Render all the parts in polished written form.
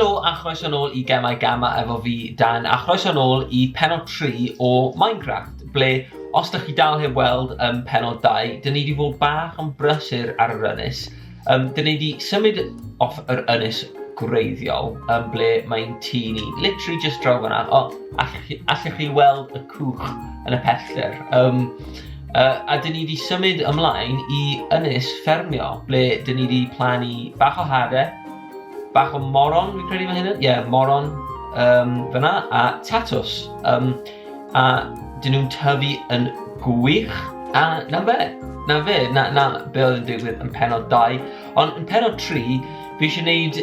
Helo a chroeso nôl I Gemau efo fi Dan a chroeso nôl I Pennod 3 o Minecraft ble os ydych chi dal heb weld Pennod 2 dyn ni wedi fod bach yn brysur ar yr ynys. Dyn ni wedi symud off yr ynys gwreiddiol ble mae'n tŷ ni literally just draw fyna. Allwch chi weld y cwch yn y pellter. A dyn ni wedi symud ymlaen I ynys ffermio ble dyn ni wedi plannu bach o hade, bach o moron, fi'n credu mae hynny? Ie, moron fyna, a tatws. A dyn nhw'n tyfu yn gwych. A na be be oedd yn digwydd yn Pennod 2. Ond yn Pennod 3, fi eisiau gwneud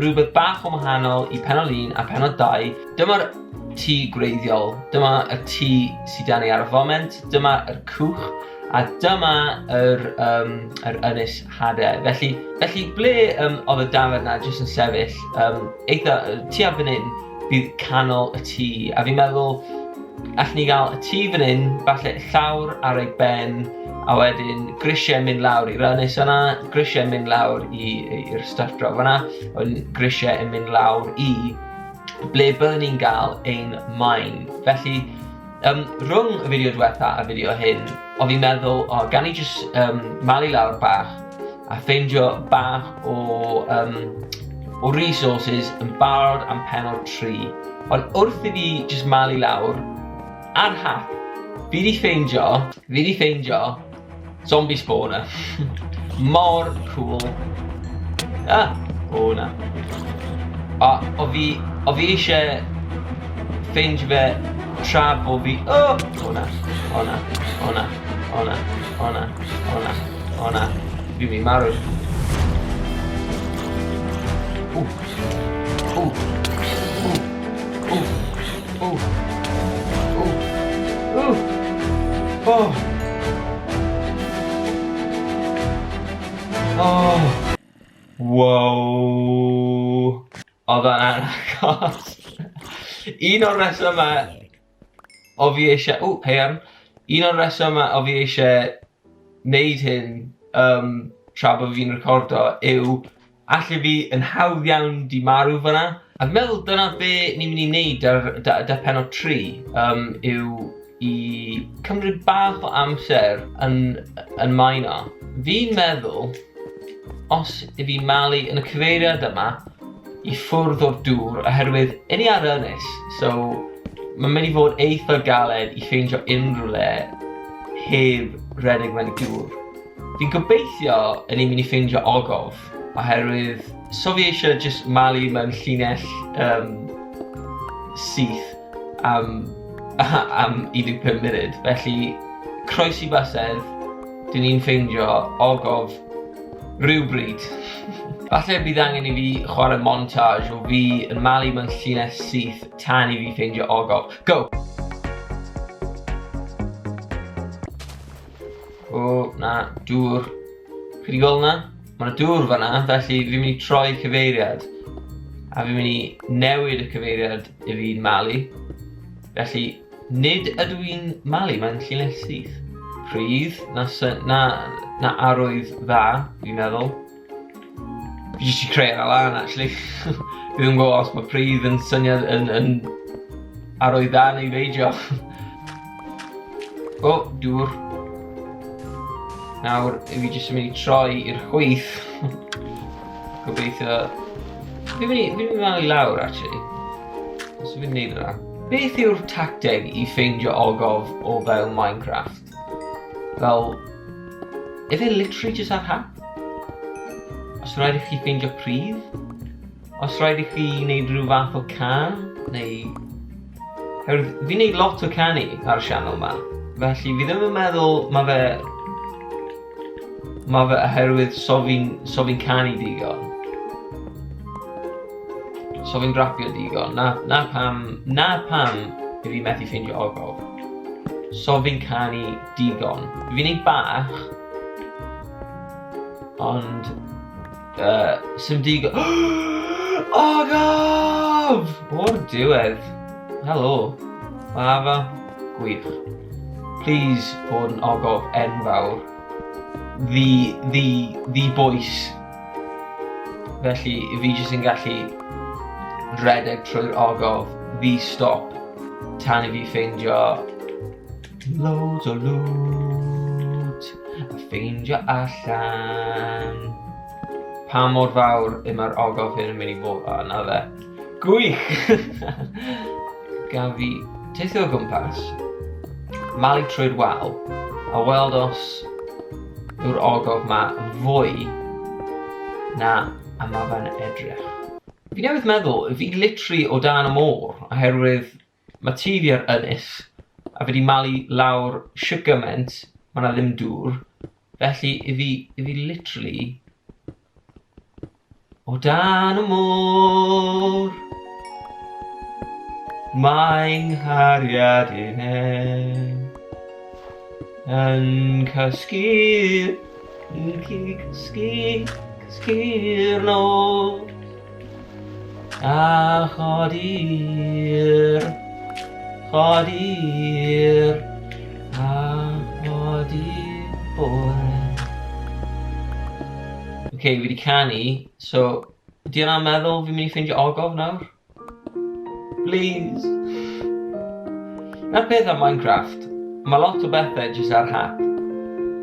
rhywbeth bach o wahanol I Pennod 1 a Pennod 2. Dyma'r tŷ gwreiddiol, dyma y tŷ sydd dan ni ar y foment, dyma yr cwch, a dyma yr ynys hade. Felly ble oedd y dafod na jyst yn sefyll, tu ar fan hyn bydd canol y tŷ, a fi'n meddwl allwn ni gael y tŷ fan hyn, falle llawr ar ei ben, a wedyn grisiau mynd lawr i'r ynys yna, grisiau mynd lawr i'r stwff draw fyna, wedyn grisiau yn mynd lawr I ble byddwn ni'n gael ein maen. Felly, rhwng y fideo diwetha a fideo hyn, o fi'n meddwl, gan I jyst malu lawr bach a ffeindio bach o resources yn barod am Pennod 3. Ond wrth I fi jyst malu lawr, ar hap, fi di ffeindio zombie spawner. Mor cool. O na. O fi eisiau ffeindio fe tra bo fi... O na. Fi'n mynd marw. Wow. Oedd yn agos. Un o'r resymau o fi eisiau... Un o'r resymau o fi eisiau wneud hyn tra bod fi'n recordo yw allu fi yn hawdd iawn di marw fyna. A fi'n meddwl dyna be ni'n mynd I wneud ar Pennod 3 yw I cymryd bach o amser yn maen o. Fi'n meddwl os I fi malu yn y cyfeiriad yma I ffwrdd o'r dŵr oherwydd ni ar ynys, so mae'n mynd I fod eitha galed I ffeindio unrhyw le heb rhedeg mewn I dŵr. Fi'n gobeithio ni'n mynd I ffeindio ogof oherwydd so fi eisiau just malu mewn llinell syth am 15 munud. Felly, croesi bysedd, dyn ni'n ffeindio ogof rhywbryd. Falle bydd angen I fi chwarae montage o fi yn malu mewn llinell syth tan I fi ffeindio ogof. Go! Na, dŵr. Chi di gweld na? Mae dŵr fanna, felly fi'n mynd I troi cyfeiriad. A fi'n mynd I newid y cyfeiriad I fi'n malu. Felly, nid ydw i'n malu mewn llinell syth. Pridd, na arwydd dda, fi'n meddwl. Fi jyst I creu ar lan, actually. Fi ddim yn gwybod os mae pridd yn syniad yn arwydd dda neu beidio. Dŵr. Nawr, fi jyst yn mynd I troi i'r chwith. Gobeithio... Fi'n mynd I malu lawr, actually. Os fi'n neud yna. Beth yw'r tacteg I ffeindio ogof o fel Minecraft? Fel... Ydy literally just ar hap? Os rhaid I chi ffeindio pridd? Os rhaid I chi wneud rhyw fath o can? Neu... Fi'n wneud lot o canu ar y sianel yma. Felly fi ddim yn meddwl mae fe oherwydd so fi'n canu digon. So fi'n rapio digon. Na pam I fi methu ffeindio ogof. So fi'n canu digon. Fi'n neud bach. Ond... Sim digon... Ogof! O'r diwedd. Helo. Lava. Gwych. Please bod yn ogof enfawr. Ddi boes. Felly fi jyst yn gallu redeg trwy'r ogof, fi stop, tan I fi ffeindio loads o loot, a ffeindio allan. Pa mor fawr mae'r ogof hyn yn mynd I fod? O, na fe. Gwych! Gan fi teithio o gwmpas, malu trwy'r wal, a weld os yw'r ogof ma yn fwy na a ma fe'n edrych. Fi newydd meddwl, fi literally o dan y môr, oherwydd mae tŷ fi ar Ynys, a fi wedi malu lawr shwt gymaint, mae yna ddim dŵr, felly I fi literally o dan y môr, mae'n nghariad Ynys, yn cysgu'r nos, a chodi'r, bore. Okay, fi wedi canu, so ydy yna'n meddwl fi'n mynd I ffeindio ogof nawr? Please! Na'r peth am Minecraft, mae lot o bethau jyst ar hap.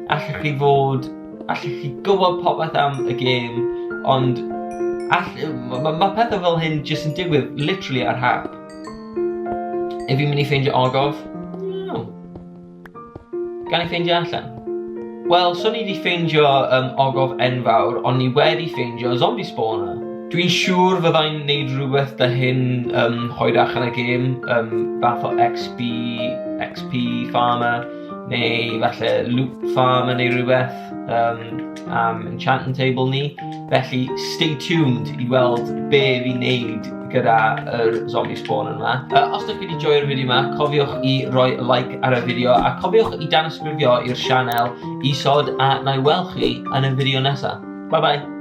Allech chi gwybod popeth am y game, ond mae pethau fel hyn jyst yn digwydd literally ar hap. If fi'n mynd I ffeindio ogof? No. Gan I ffeindio allan? Wel, so ni wedi ffeindio ogof enfawr, ond ni wedi ffeindio zombie spawner. Dwi'n siŵr fyddai'n neud rhywbeth dy hyn hoedach yn y game, fath o XP farmer, neu falle loot farmer neu rhywbeth am enchanting table ni. Felly, stay tuned I weld be fi'n neud gyda'r zombie spawner yma. Os ydych chi wedi joio'r fideo yma, cofiwch I roi like ar y fideo, a cofiwch I danysgrifio i'r sianel isod, a na I weld chi yn y fideo nesaf. Bye bye!